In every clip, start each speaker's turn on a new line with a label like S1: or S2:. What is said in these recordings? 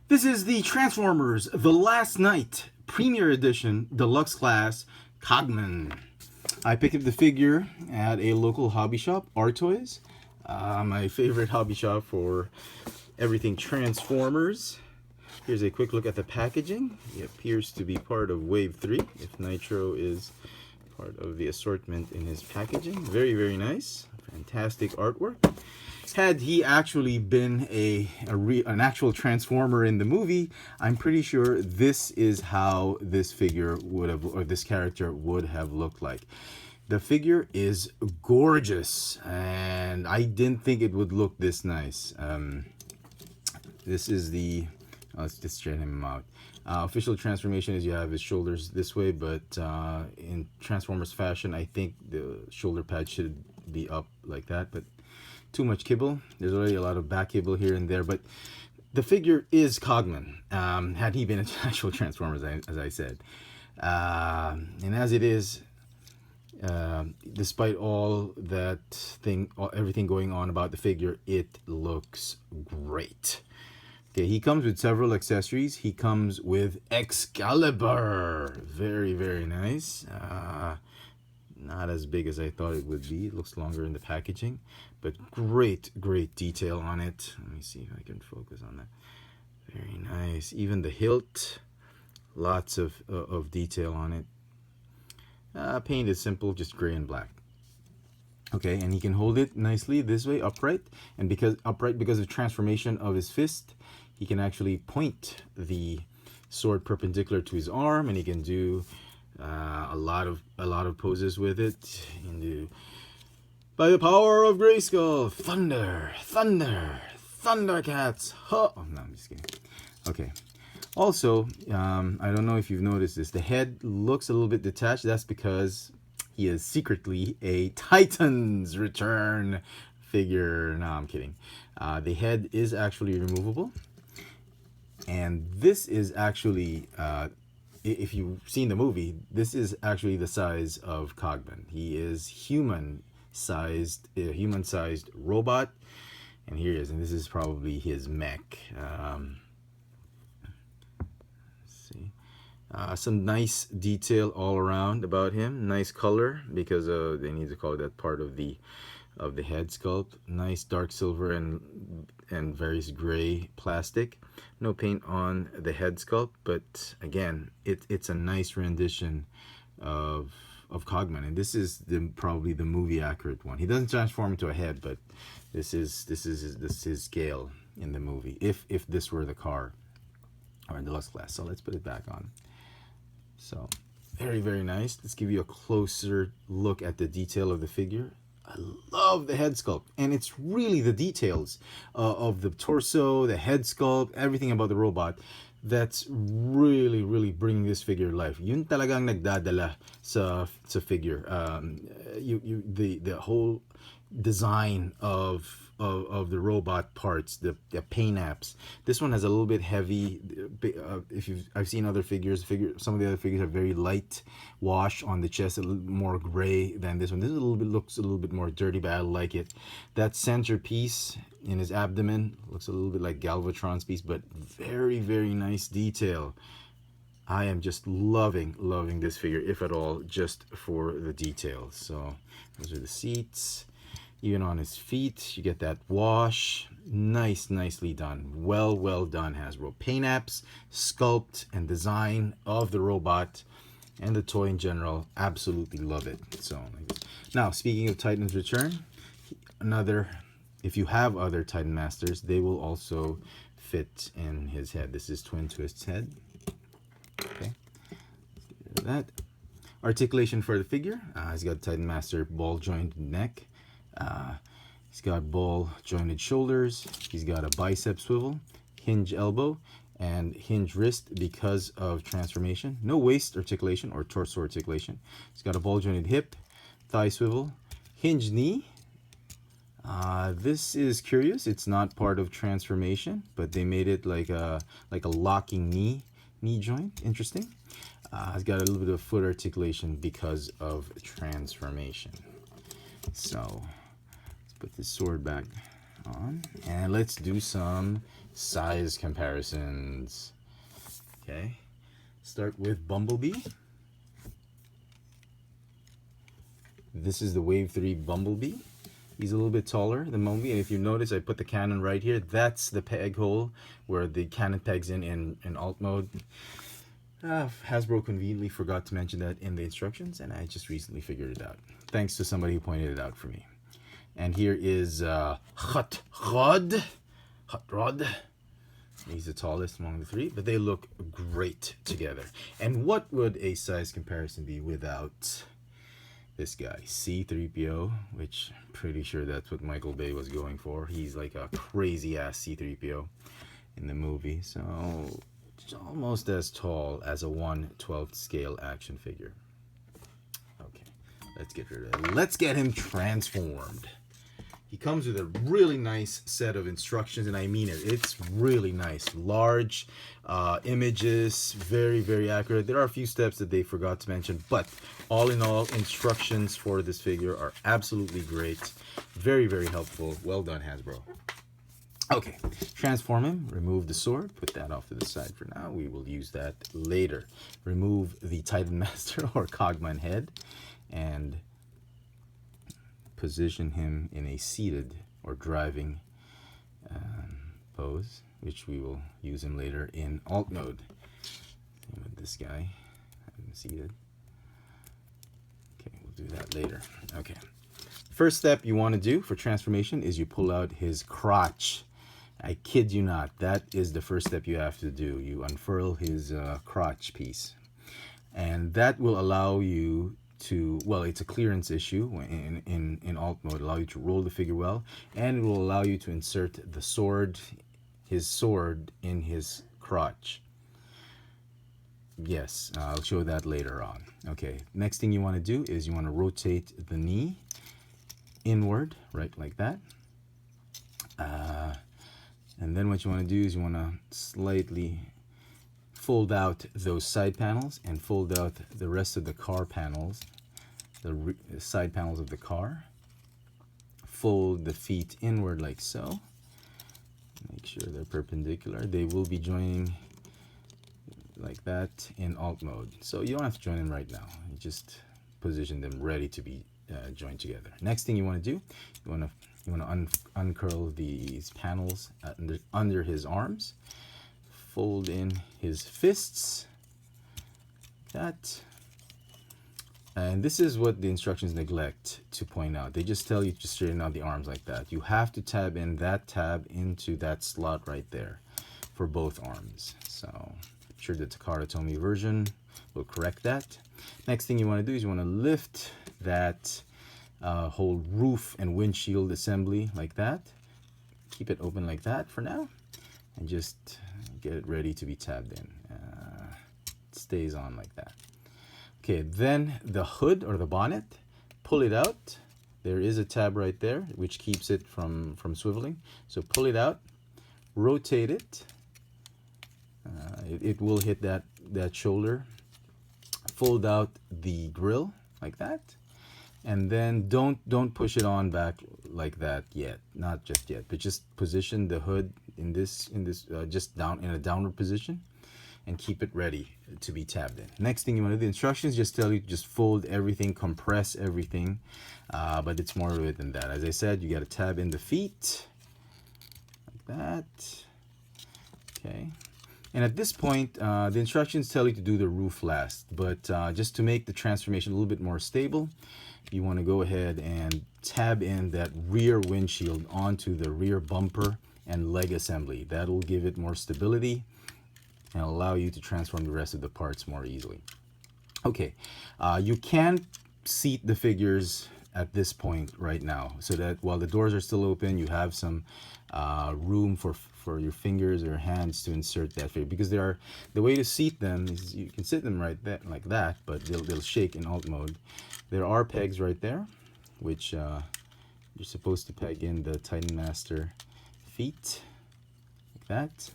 S1: This is the Transformers The Last Night Premier Edition Deluxe Class Cogman. I picked up the figure at a local hobby shop, Toys, my favorite hobby shop for everything Transformers. Here's a quick look at the packaging. It appears to be part of Wave 3, if Nitro is part of the assortment in his packaging. Very, very nice. Fantastic artwork. Had he actually been an actual Transformer in the movie, I'm pretty sure this is how this figure would have, or this character would have looked like. The figure is gorgeous, and I didn't think it would look this nice. This is the, let's just straighten him out. Official transformation is you have his shoulders this way, but in Transformers fashion, I think the shoulder pad should be up like that, but too much kibble. There's already a lot of back kibble here and there, but the figure is Cogman. Had he been an actual Transformer, as I said. And as it is, despite all that everything going on about the figure, it looks great. Okay, he comes with several accessories. He comes with Excalibur. Very, very nice. Not as big as I thought it would be. It looks longer in the packaging, but great, great detail on it. Let me see if I can focus on that. Very nice. Even the hilt, lots of detail on it. Paint is simple, just gray and black. Okay, and he can hold it nicely this way, upright, and because of transformation of his fist, he can actually point the sword perpendicular to his arm, and he can do a lot of poses with it. You can do, by the power of Grayskull, thunder, thunder, Thundercats. Huh. Oh no, I'm just kidding. Okay. Also, I don't know if you've noticed this. The head looks a little bit detached. That's because he is secretly a Titans Return figure. No, I'm kidding. The head is actually removable. And this is actually, if you've seen the movie, this is actually the size of Cogman. He is human-sized robot. And here he is. And this is probably his mech. Some nice detail all around about him. Nice color, because they need to call that part of the head sculpt. Nice dark silver and various gray plastic. No paint on the head sculpt, but again, it's a nice rendition of Cogman, and this is probably the movie accurate one. He doesn't transform into a head, but this is his scale in the movie. If this were the car or in the Deluxe class. So let's put it back on. So very, very nice. Let's give you a closer look at the detail of the figure. I love the head sculpt, and it's really the details of the torso, the head sculpt, everything about the robot that's really, really bringing this figure to life. Yun talagang nagdadala sa figure. The whole design of the robot parts, the paint apps. This one has a little bit heavy. I've seen other figures. Some of the other figures are very light wash on the chest, a little more gray than this one. This looks a little bit more dirty, but I like it. That centerpiece in his abdomen looks a little bit like Galvatron's piece, but very, very nice detail. I am just loving this figure, if at all, just for the details. So those are the seats. Even on his feet, you get that wash. Nicely done. Well done, Hasbro. Paint apps, sculpt, and design of the robot and the toy in general. Absolutely love it. So, now, speaking of Titans Return, if you have other Titan Masters, they will also fit in his head. This is Twin Twist's head. Okay. Let's get rid of that. Articulation for the figure. He's got Titan Master ball jointed neck. He's got ball jointed shoulders. He's got a bicep swivel, hinge elbow, and hinge wrist because of transformation. No waist articulation or torso articulation. He's got a ball jointed hip, thigh swivel, hinge knee. This is curious. It's not part of transformation, but they made it like a locking knee joint. Interesting. He's got a little bit of foot articulation because of transformation. So let's put this sword back on, and let's do some size comparisons. Okay, start with Bumblebee. This is the Wave 3 Bumblebee. He's a little bit taller than Bumblebee, and if you notice, I put the cannon right here. That's the peg hole where the cannon pegs in alt mode. Hasbro conveniently forgot to mention that in the instructions, and I just recently figured it out. Thanks to somebody who pointed it out for me. And here is Hot Rod. Hot Rod. He's the tallest among the three, but they look great together. And what would a size comparison be without this guy, C-3PO, which I'm pretty sure that's what Michael Bay was going for. He's like a crazy-ass C-3PO in the movie, so it's almost as tall as a 1/12 scale action figure. Okay, let's get rid of it. Let's get him transformed. He comes with a really nice set of instructions, and I mean it. It's really nice. Large images, very, very accurate. There are a few steps that they forgot to mention, but all in all, instructions for this figure are absolutely great. Very, very helpful. Well done, Hasbro. Okay, transform him. Remove the sword. Put that off to the side for now. We will use that later. Remove the Titan Master or Cogman head, and position him in a seated or driving pose, which we will use him later in alt mode. Same with this guy, have him seated. Okay, we'll do that later. Okay, first step you want to do for transformation is you pull out his crotch. I kid you not, that is the first step you have to do. You unfurl his crotch piece, and that will allow you to, well, it's a clearance issue in alt mode, allow you to roll the figure well, and it will allow you to insert the sword, his sword, in his crotch. Yes, I'll show that later on. Okay, next thing you want to do is you want to rotate the knee inward, right, like that. And then what you want to do is you want to slightly fold out those side panels and fold out the rest of the car panels, the side panels of the car. Fold the feet inward like so. Make sure they're perpendicular. They will be joining like that in alt mode. So you don't have to join them right now. You just position them ready to be joined together. Next thing you want to do, you want to uncurl these panels under his arms. Fold in his fists, that, and this is what the instructions neglect to point out. They just tell you to straighten out the arms like that. You have to tab in that tab into that slot right there for both arms. So I'm sure the Takara Tomy version will correct that. Next thing you want to do is you want to lift that whole roof and windshield assembly like that. Keep it open like that for now, and just get it ready to be tabbed in. It stays on like that. Okay, then the hood or the bonnet, pull it out. There is a tab right there which keeps it from swiveling. So pull it out, rotate it. It will hit that shoulder. Fold out the grill like that, and then don't push it on back like that yet, not just yet, but just position the hood in this just down in a downward position, and keep it ready to be tabbed in. Next thing you want to do, the instructions just tell you to just fold everything, compress everything, but it's more of it than that. As I said, you got to tab in the feet like that. Okay. And at this point, the instructions tell you to do the roof last, but just to make the transformation a little bit more stable, you want to go ahead and tab in that rear windshield onto the rear bumper and leg assembly. That'll give it more stability and allow you to transform the rest of the parts more easily. Okay, you can seat the figures at this point right now, so that while the doors are still open, you have some room for your fingers or hands to insert that figure, because the way to seat them is you can sit them right there like that, but they'll shake in alt mode. There are pegs right there which you're supposed to peg in the Titan Master feet like that,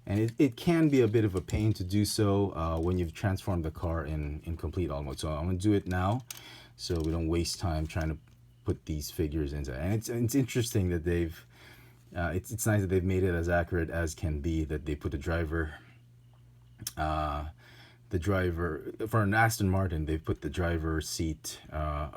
S1: and it can be a bit of a pain to do so when you've transformed the car in complete alt mode. So I'm going to do it now so we don't waste time trying to put these figures inside. And it's interesting that they've It's nice that they've made it as accurate as can be, that they put the driver for an Aston Martin, they put the driver's seat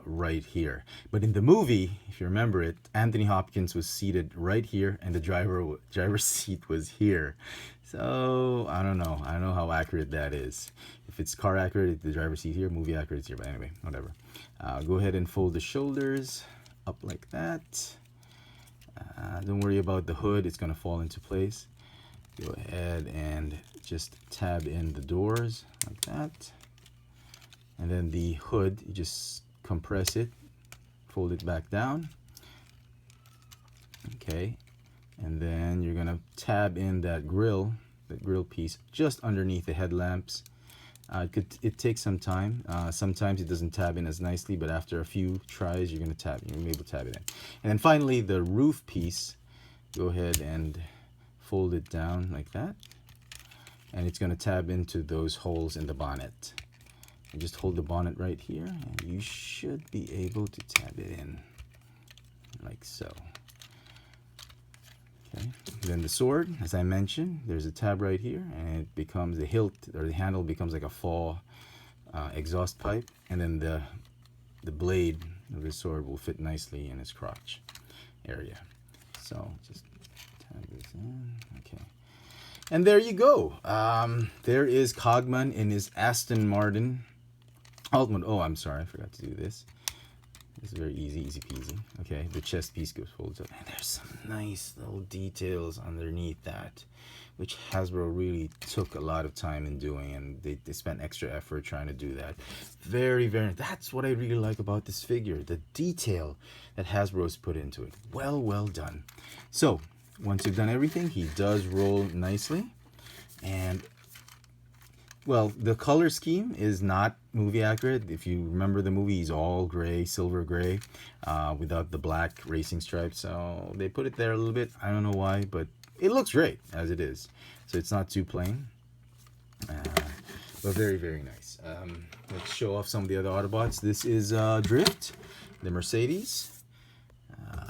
S1: right here. But in the movie, if you remember it, Anthony Hopkins was seated right here, and the driver's seat was here. So I don't know how accurate that is. If it's car accurate, the driver's seat here. Movie accurate, it's here. But anyway, whatever. Go ahead and fold the shoulders up like that. Don't worry about the hood; it's gonna fall into place. Go ahead and just tab in the doors like that, and then the hood, you just compress it, fold it back down. Okay, and then you're gonna tab in that grill piece just underneath the headlamps. It takes some time. Sometimes it doesn't tab in as nicely, but after a few tries, you're gonna be able to tab it in. And then finally, the roof piece, go ahead and fold it down like that, and it's going to tab into those holes in the bonnet. And just hold the bonnet right here, and you should be able to tab it in like so. Okay, then the sword, as I mentioned, there's a tab right here, and it becomes the hilt, or the handle becomes like a fall exhaust pipe, and then the blade of the sword will fit nicely in its crotch area. So just this in. Okay, and there you go. There is Cogman in his Aston Martin. Oh, I'm sorry, I forgot to do this. It's very easy peasy. Okay, the chest piece goes folded up, and there's some nice little details underneath that, which Hasbro really took a lot of time in doing, and they spent extra effort trying to do that. Very, very, that's what I really like about this figure, the detail that Hasbro's put into it. Well done. So once you've done everything, he does roll nicely, and well, the color scheme is not movie accurate. If you remember the movie, he's all gray, silver gray, without the black racing stripes. So they put it there a little bit. I don't know why, but it looks great as it is. So it's not too plain, but very, very nice. Let's show off some of the other Autobots. This is Drift, the Mercedes.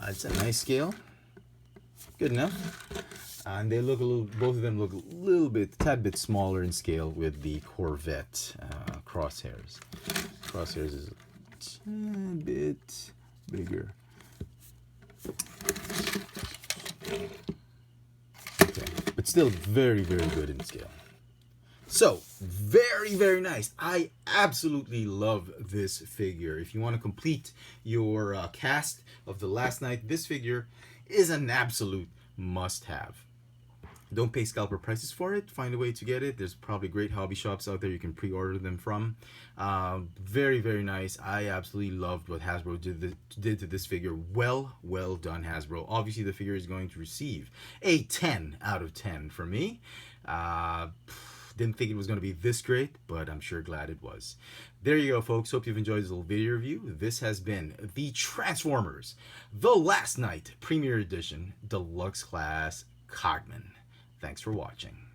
S1: It's a nice scale. Good enough. And they look both of them look a tad bit smaller in scale with the Corvette crosshairs. Crosshairs is a tad bit bigger. Okay, but still very, very good in scale. So, very, very nice. I absolutely love this figure. If you want to complete your cast of The Last Knight, this figure is an absolute must-have. Don't pay scalper prices for it. Find a way to get it. There's probably great hobby shops out there you can pre-order them from. Very, very nice. I absolutely loved what Hasbro did to this figure. Well done, Hasbro. Obviously, the figure is going to receive a 10 out of 10 from me. Didn't think it was going to be this great, but I'm sure glad it was. There you go, folks. Hope you've enjoyed this little video review. This has been the Transformers The Last Knight Premier Edition Deluxe Class Cogman. Thanks for watching.